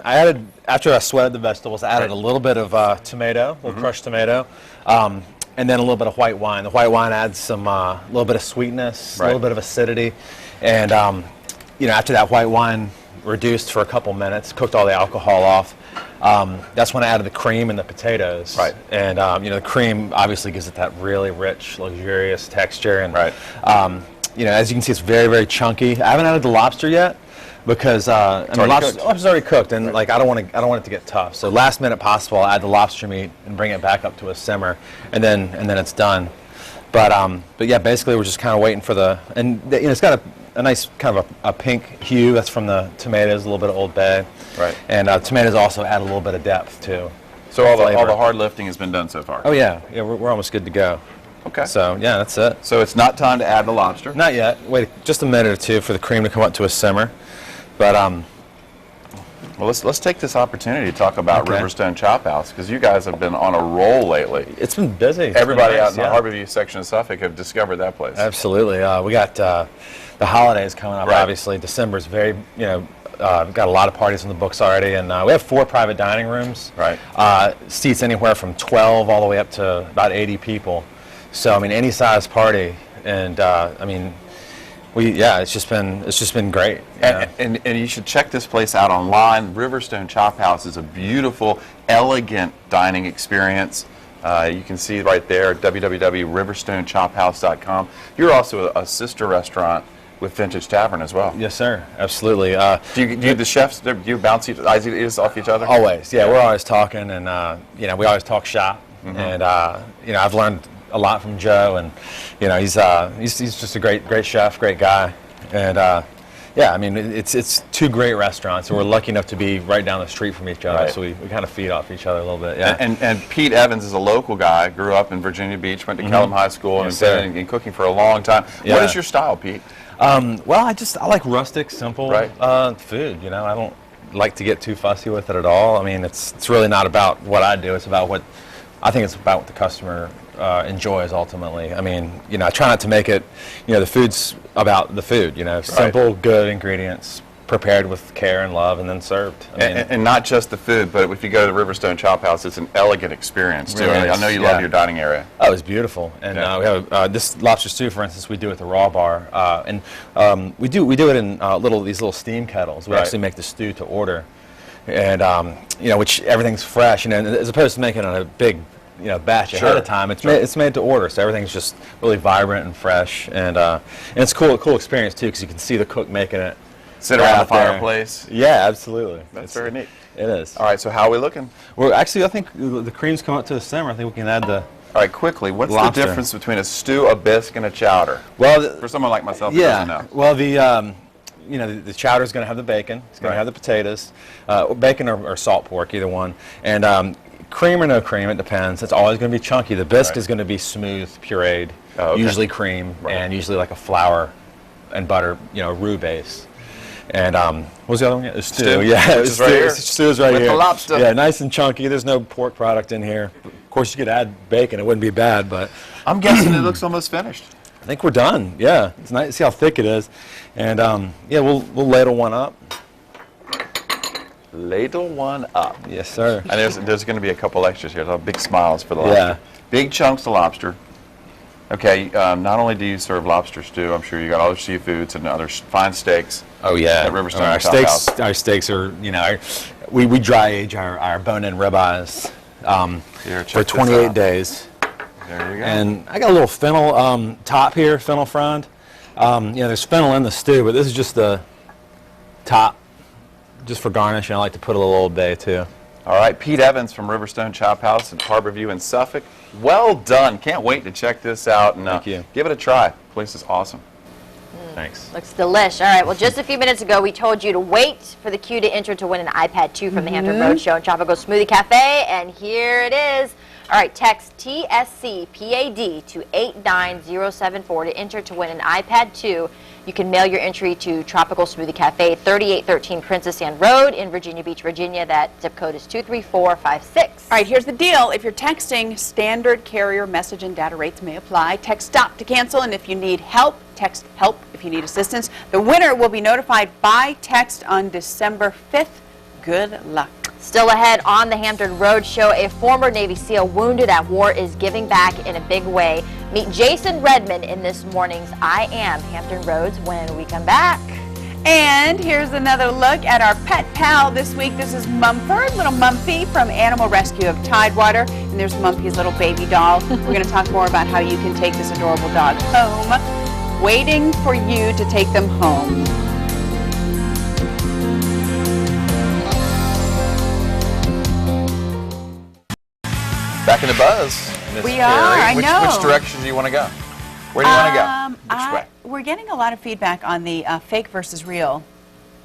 I added, after I sweated the vegetables, I added a little bit of tomato, a little crushed tomato, and then a little bit of white wine. The white wine adds some, little bit of sweetness, a little bit of acidity, and you know, after that white wine reduced for a couple minutes, cooked all the alcohol off, that's when I added the cream and the potatoes. Right. And you know, the cream obviously gives it that really rich, luxurious texture, and you know, as you can see, it's very, very chunky. I haven't added the lobster yet, because I mean, lobster's already cooked, and like I don't want it to get tough. So last minute possible, I'll add the lobster meat and bring it back up to a simmer, and then it's done. But yeah, basically we're just kind of waiting for you know, it's got a nice kind of a pink hue. That's from the tomatoes, a little bit of Old Bay. Right. And tomatoes also add a little bit of depth too. So all the hard lifting has been done so far? Oh yeah, we're almost good to go. Okay. So yeah, that's it. So it's not time to add the lobster? Not yet. Wait just a minute or two for the cream to come up to a simmer. But well, let's take this opportunity to talk about Riverstone Chop House, because you guys have been on a roll lately. It's been busy. Everybody out in the Harborview section of Suffolk have discovered that place. Absolutely. We got the holidays coming up. Obviously, December's very, you know, we've got a lot of parties in the books already, and we have 4 private dining rooms. Right. Seats anywhere from 12 all the way up to about 80 people. So I mean, any size party, and I mean, it's just been great. And you should check this place out online. Riverstone Chop House is a beautiful, elegant dining experience. You can see right there at www.riverstonechophouse.com. You're also a sister restaurant with Vintage Tavern as well. Yes, sir. Absolutely. Do the chefs, do you bounce ideas off each other? Always. Yeah, we're always talking, and you know, we always talk shop. And you know, I've learned a lot from Joe, and you know, he's just a great chef, great guy, and yeah, I mean, it's 2 great restaurants, and we're lucky enough to be right down the street from each other, so we kind of feed off each other a little bit. Yeah. And Pete Evans is a local guy, grew up in Virginia Beach, went to Kellum High School, and has been in cooking for a long time. Yeah. What is your style, Pete? Well, I like rustic, simple food. You know, I don't like to get too fussy with it at all. I mean, it's really not about what I do. It's about what I think it's about what the customer enjoys ultimately. I mean, you know, I try not to make it, you know, the food's about the food, you know, simple, good ingredients, prepared with care and love and then served. I mean, And not just the food, but if you go to the Riverstone Chop House, it's an elegant experience too. Really I is, know you yeah. love your dining area. oh, it was beautiful. And Yeah. we have this lobster stew, for instance, we do at the Raw Bar, and we do it in these little steam kettles. We Right. actually make the stew to order, and which everything's fresh. And as opposed to making it on a big batch Sure. ahead of time, it's made to order, so everything's just really vibrant and fresh, and it's cool experience too, because you can see the cook making it. Sit around the out there. fireplace. Yeah, absolutely. That's very neat. It is. All right, so how are we looking? Well, actually, I think the cream's come up to the simmer. I think we can add the. All right, quickly, what's Lobster. the difference between a stew, a bisque, and a chowder? Well, For someone like myself who doesn't know. Well, the chowder's going to have the bacon. It's going Right. to have the potatoes, bacon or salt pork, either one. And cream or no cream, it depends. It's always going to be chunky. The bisque Right. is going to be smooth, pureed, Oh, okay. usually cream, Right. and usually like a flour and butter, roux base. And what was the other one? Yeah, stew. Stew, Yeah, which is right here. Stew is right With here. the lobster. Yeah, nice and chunky. There's no pork product in here. Of course, you could add bacon. It wouldn't be bad, but I'm guessing it looks almost finished. I think we're done. Yeah, it's nice. See how thick it is, and yeah, we'll ladle one up. Ladle one up. Yes, sir. And there's going to be a couple extras here. So big smiles for the lobster. Yeah. Big chunks of lobster. Okay, not only do you serve lobster stew, I'm sure you got other seafoods and other fine steaks. Oh yeah. At Riverstone our Chop steaks. House. Our steaks are we dry age our bone-in ribeyes Here, for check this 28 out. days. There you go. And I got a little fennel top here, fennel frond. There's fennel in the stew, but this is just the top, just for garnish. And I like to put a little Old Bay too. All right, Pete Evans from Riverstone Chop House in Harborview in Suffolk. Well done. Can't wait to check this out and Thank you. give it a try. The place is awesome. Thanks. Looks delish. All right, well, just a few minutes ago, we told you to wait for the cue to enter to win an iPad 2 from the Hampton Roadshow and Tropical Smoothie Cafe, and here it is. All right, text TSCPAD to 89074 to enter to win an iPad 2. You can mail your entry to Tropical Smoothie Cafe, 3813 Princess Anne Road in Virginia Beach, Virginia. That zip code is 23456. All right, here's the deal. If you're texting, standard carrier message and data rates may apply. Text STOP to cancel, and if you need help, text HELP if you need assistance. The winner will be notified by text on December 5th. Good luck. Still ahead on the Hampton Roadshow, a former Navy SEAL wounded at war is giving back in a big way. Meet Jason Redmond in this morning's I Am Hampton Roads when we come back. And here's another look at our pet pal this week. This is Mumford, little Mumpy from Animal Rescue of Tidewater. And there's Mumpy's little baby doll. We're going to talk more about how you can take this adorable dog home. Waiting for you to take them home. Back in the buzz. Miss We Carrie. are, I Which know. direction do you want to go? Where do you want to go? Which way? We're getting a lot of feedback on the fake versus real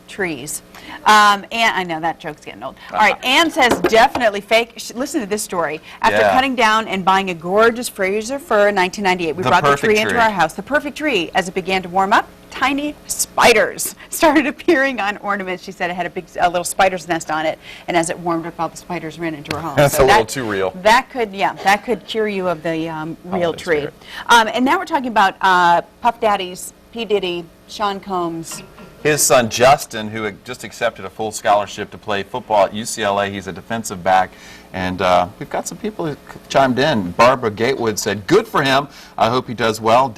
trees. And I know that joke's getting old. All right, Ann says definitely fake. Listen to this story. After Yeah. cutting down and buying a gorgeous Fraser fir in 1998, we The brought the perfect tree into tree. our house. The perfect tree. As it began to warm up, tiny spiders started appearing on ornaments. She said it had a little spider's nest on it, and as it warmed up, all the spiders ran into her home. That's So a little too real. That could cure you of the real Holiday tree. spirit. And now we're talking about Puff Daddy's, P. Diddy, Sean Combs. His son Justin, who had just accepted a full scholarship to play football at UCLA, he's a defensive back, and we've got some people who chimed in. Barbara Gatewood said, "Good for him. I hope he does well.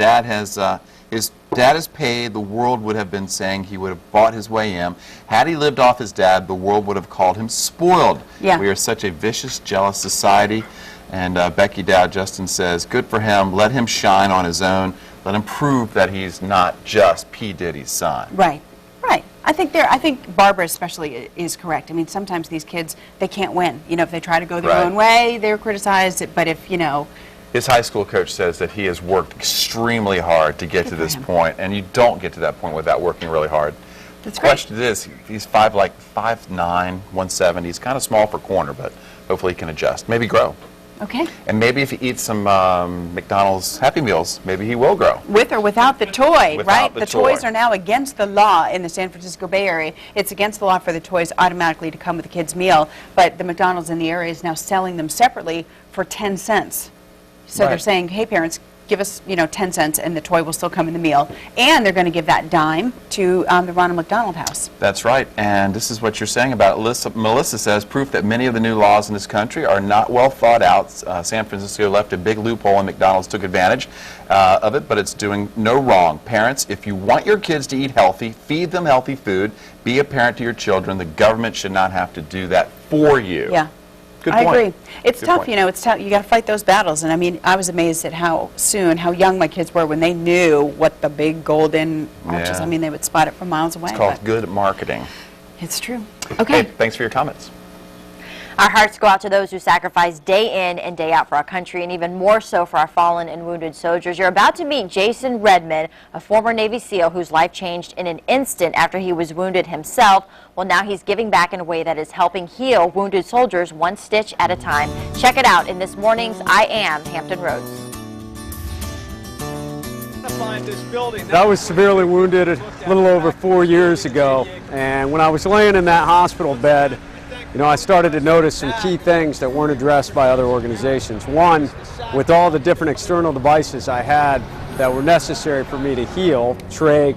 His dad is paid. The world would have been saying he would have bought his way in. Had he lived off his dad, the world would have called him spoiled. Yeah. We are such a vicious, jealous society." And Becky Dow Justin says, "Good for him. Let him shine on his own. Let him prove that he's not just P. Diddy's son." Right. Right. I think Barbara especially is correct. I mean, sometimes these kids, they can't win. You know, if they try to go their Right. own way, they're criticized. But if, you know, His high school coach says that he has worked extremely hard to get to this point, and you don't get to that point without working really hard. That's The great. question is, he's 5'9", 170. He's kind of small for corner, but hopefully he can adjust. Maybe grow. okay. And maybe if he eats some McDonald's Happy Meals, maybe he will grow. With or without the toy, Without right? the The toys toy. are now against the law in the San Francisco Bay Area. It's against the law for the toys automatically to come with the kid's meal, but the McDonald's in the area is now selling them separately for 10 cents. So they're Right. saying, hey, parents, give us, 10 cents and the toy will still come in the meal. And they're going to give that dime to the Ronald McDonald House. That's right, and this is what you're saying about it. Melissa says, proof that many of the new laws in this country are not well thought out. San Francisco left a big loophole and McDonald's took advantage of it, but it's doing no wrong. Parents, if you want your kids to eat healthy, feed them healthy food, be a parent to your children. The government should not have to do that for you. Yeah. Good I point. agree. It's Good tough, point. it's tough. You got to fight those battles. And I mean, I was amazed at how young my kids were when they knew what the big golden arches. Yeah. I mean, they would spot it from miles away. It's called but good marketing. It's true. Okay, thanks for your comments. Our hearts go out to those who sacrifice day in and day out for our country, and even more so for our fallen and wounded soldiers. You're about to meet Jason Redman, a former Navy SEAL whose life changed in an instant after he was wounded himself. Well, now he's giving back in a way that is helping heal wounded soldiers one stitch at a time. Check it out in this morning's I Am Hampton Roads. I was severely wounded a little over 4 years ago, and when I was laying in that hospital bed, I started to notice some key things that weren't addressed by other organizations. One, with all the different external devices I had that were necessary for me to heal, trach,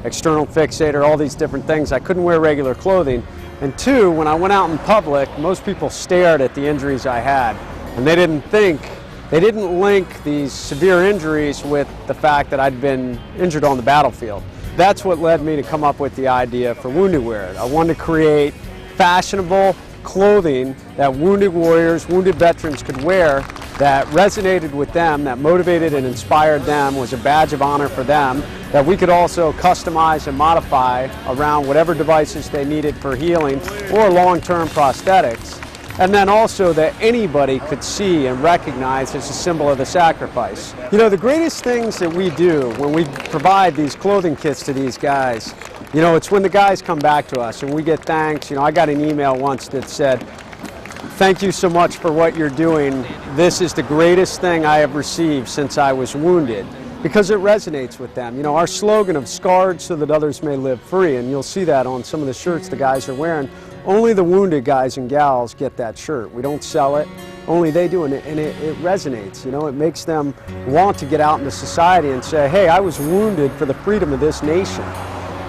external fixator, all these different things, I couldn't wear regular clothing. And two, when I went out in public, most people stared at the injuries I had, and they didn't link these severe injuries with the fact that I'd been injured on the battlefield. That's what led me to come up with the idea for Wounded Wear. I wanted to create fashionable clothing that wounded warriors, wounded veterans could wear that resonated with them, that motivated and inspired them, was a badge of honor for them, that we could also customize and modify around whatever devices they needed for healing or long-term prosthetics. And then also that anybody could see and recognize as a symbol of the sacrifice. The greatest things that we do when we provide these clothing kits to these guys, it's when the guys come back to us and we get thanks. I got an email once that said, "Thank you so much for what you're doing. This is the greatest thing I have received since I was wounded," because it resonates with them. Our slogan of "Scarred so that others may live free," and you'll see that on some of the shirts the guys are wearing. Only the wounded guys and gals get that shirt. We don't sell it. Only they do, and it resonates. It makes them want to get out into society and say, "Hey, I was wounded for the freedom of this nation."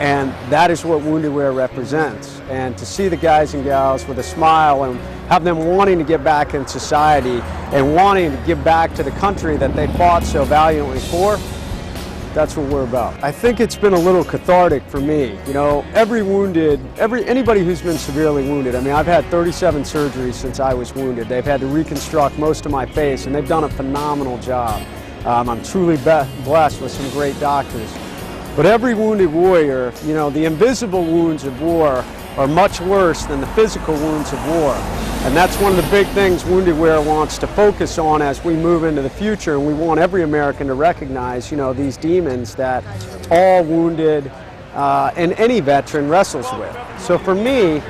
And that is what Wounded Wear represents. And to see the guys and gals with a smile and have them wanting to get back in society and wanting to give back to the country that they fought so valiantly for, that's what we're about. I think it's been a little cathartic for me. Anybody who's been severely wounded, I've had 37 surgeries since I was wounded. They've had to reconstruct most of my face, and they've done a phenomenal job. I'm truly blessed with some great doctors. But every wounded warrior, the invisible wounds of war are much worse than the physical wounds of war. And that's one of the big things Wounded Wear wants to focus on as we move into the future, and we want every American to recognize, these demons that all wounded and any veteran wrestles with. So for me,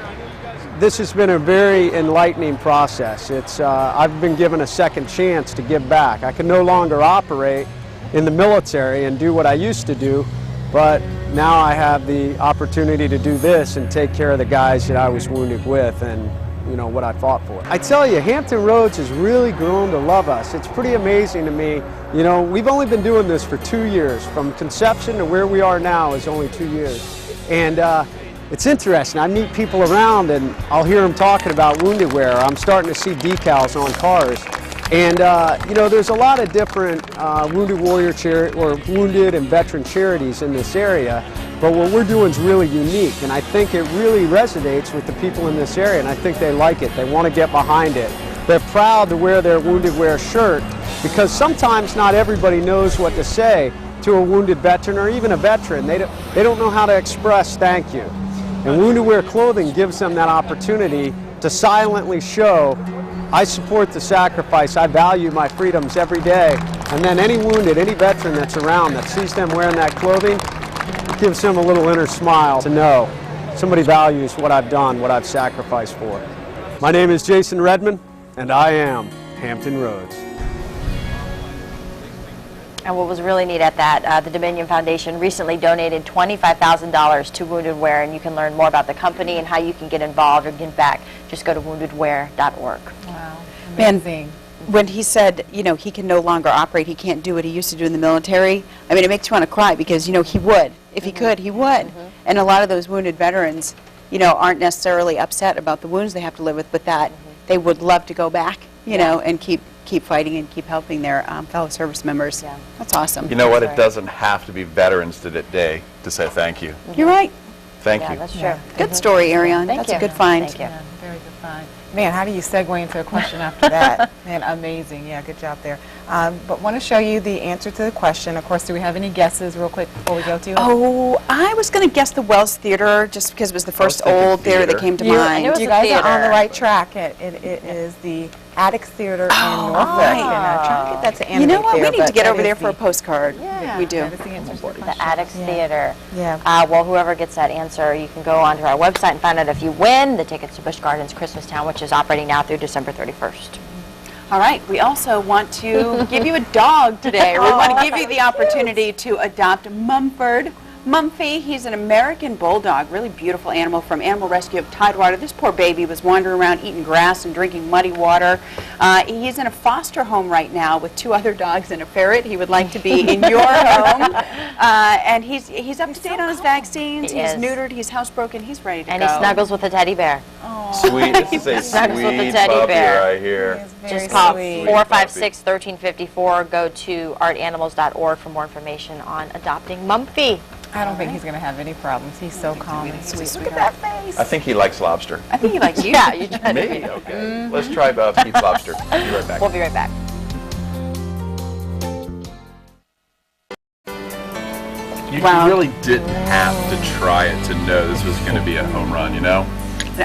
this has been a very enlightening process. I've been given a second chance to give back. I can no longer operate in the military and do what I used to do, but now I have the opportunity to do this and take care of the guys that I was wounded with and what I fought for. I tell you, Hampton Roads has really grown to love us. It's pretty amazing to me. We've only been doing this for 2 years. From conception to where we are now is only 2 years. And it's interesting. I meet people around and I'll hear them talking about Wounded Wear. I'm starting to see decals on cars. And, there's a lot of different wounded warrior or wounded and veteran charities in this area, but what we're doing is really unique, and I think it really resonates with the people in this area, and I think they like it. They want to get behind it. They're proud to wear their Wounded Wear shirt because sometimes not everybody knows what to say to a wounded veteran or even a veteran. They don't know how to express thank you. And Wounded Wear clothing gives them that opportunity to silently show, I support the sacrifice, I value my freedoms every day. And then any wounded, any veteran that's around that sees them wearing that clothing, it gives them a little inner smile to know somebody values what I've done, what I've sacrificed for. My name is Jason Redman, and I am Hampton Roads. And what was really neat at that, the Dominion Foundation recently donated $25,000 to Wounded Wear, and you can learn more about the company and how you can get involved or give back. Just go to woundedwear.org. Wow. Amazing. when he said, you know, he can no longer operate, he can't do what he used to do in the military, I mean, it makes you want to cry because, you know, he would. If he could, he would. And a lot of those wounded veterans, you know, aren't necessarily upset about the wounds they have to live with, but that they would love to go back, you know, and keep fighting and keep helping their fellow service members. Yeah. That's awesome. You know what? It doesn't have to be Veterans Day to say thank you. You're right. Thank you. That's true. Good story, Ariane. Thank That's you. a good find. Thank you. Yeah, very good find. Man, how do you segue into a question after that? Man, amazing. Yeah, good job there. But want to show you the answer to the question. Of course, do we have any guesses real quick before we go to it? Oh, I was going to guess the Wells Theater just because it was the first thinking old theater that theater. came to I mind. knew it was You a guys are on theater. the right track. It is the Attic Theater in Norfolk. right. And trying to get that to You know animate what? We there, need to but get that over is there for a the- postcard. Yeah, We do. that is the answer to the question. The Addicts Yeah. Theater. Yeah. Well, whoever gets that answer, you can go onto our website and find out if you win the tickets to Busch Gardens Christmas Town, which is operating now through December 31st. All right. We also want to give you a dog today. We want to give you the opportunity to adopt Mumford. Mumphy, he's an American bulldog, really beautiful animal from Animal Rescue of Tidewater. This poor baby was wandering around eating grass and drinking muddy water. He's in a foster home right now with 2 other dogs and a ferret. He would like to be in your home. And he's up to date on his vaccines. He He's is. neutered. He's housebroken. He's ready to And go. he snuggles with a teddy bear. Sweet. This is a Snuggles with the sweet teddy puppy bear. right here. Just call sweet. 456-1354. Go to artanimals.org for more information on adopting Mumphy. I don't think he's going to have any problems. He's so calm and sweet. a Look at that face. I think he likes lobster. I think he likes you. Yeah, you tried to Me? Okay. Let's try Pete's Lobster. Be right back. We'll be right back. You Wow. really didn't have to try it to know this was going to be a home run, you know?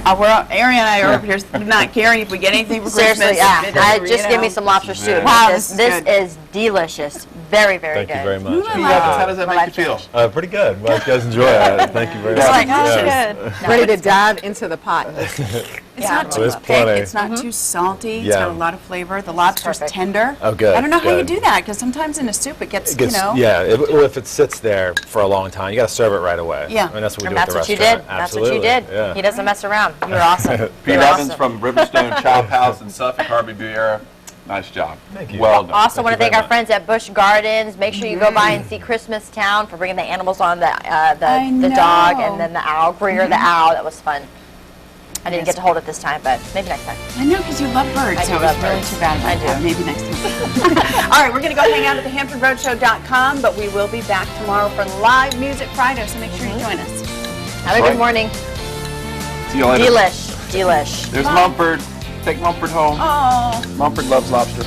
Ariane and I are over here not caring if we get anything for Christmas. Seriously, yeah. It doesn't, you Just give me know. some lobster soup. Wow, This this is good. is delicious. Very, very Thank good. you very much. Pete Evans, how does that make you feel? Pretty good. Well, you guys enjoy it. Thank you very much. It's like, oh, Yes. good. Ready to dive into the pot. It's not too There's thick. plenty. It's not too salty. It's Yeah. got a lot of flavor. The lobster's perfect. tender. Oh, good, I don't know how you good. do that because sometimes in a soup it gets, It gets, you know. yeah, well, if it sits there for a long time, you got to serve it right away. Yeah. I mean, that's what we And do at that's the what you restaurant. did. That's Absolutely. what you did. Yeah. He doesn't mess around. You were awesome. Pete You were Evans awesome. from Riverstone Chop House in Suffolk, Harvey Buera. Nice job. Thank you. Well done. Also, want to Thank thank you our very friends at Busch Gardens. Make sure you go by and see Christmas Town for bringing the animals on, the I dog know. and then the owl, Greer the owl. That was fun. I didn't get to hold it this time, but maybe next time. I know because you love birds, I so do it's love really birds. too bad about I do. that. Maybe next time. All right, we're going to go hang out at thehamptonroadshow.com, but we will be back tomorrow for Live Music Friday, so make sure you join us. Have a right. good morning. See you later. Delish. Delish. There's Mumford. Take Mumford home. Oh. Mumford loves lobster.